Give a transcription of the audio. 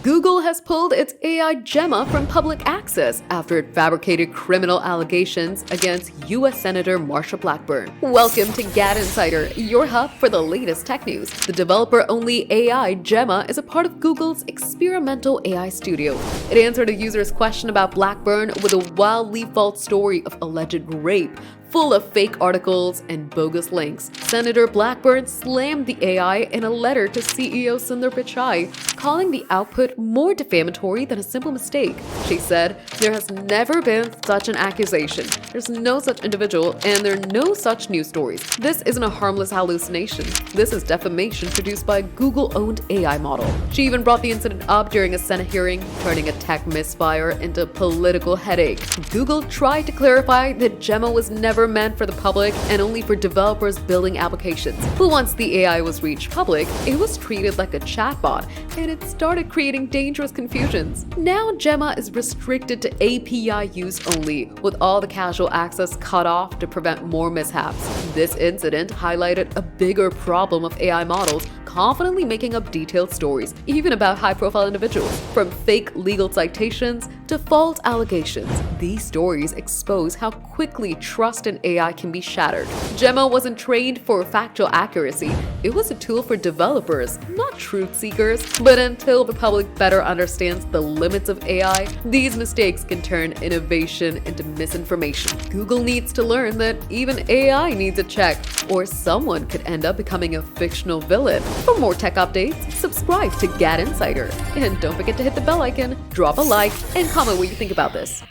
Google has pulled its AI Gemma from public access after it fabricated criminal allegations against U.S. Senator Marsha Blackburn. Welcome to GadInsider, your hub for the latest tech news. The developer-only AI Gemma is a part of Google's experimental AI studio. It answered a user's question about Blackburn with a wildly false story of alleged rape, full of fake articles and bogus links. Senator Blackburn slammed the AI in a letter to CEO Sundar Pichai, calling the output more defamatory than a simple mistake. She said, "There has never been such an accusation. There's no such individual, and there are no such news stories. This isn't a harmless hallucination. This is defamation produced by a Google-owned AI model." She even brought the incident up during a Senate hearing, turning a tech misfire into a political headache. Google tried to clarify that Gemma was never meant for the public and only for developers building applications. But once the AI was reached public, it was treated like a chatbot, and it started creating dangerous confusions. Now Gemma is restricted to API use only, with all the casual access cut off to prevent more mishaps. This incident highlighted a bigger problem of AI models confidently making up detailed stories, even about high-profile individuals. From fake legal citations to false allegations, these stories expose how quickly trust in AI can be shattered. Gemma wasn't trained for factual accuracy. It was a tool for developers, not truth seekers. But until the public better understands the limits of AI, these mistakes can turn innovation into misinformation. Google needs to learn that even AI needs a check, or someone could end up becoming a fictional villain. For more tech updates, subscribe to GadInsider. And don't forget to hit the bell icon, drop a like, and comment what you think about this.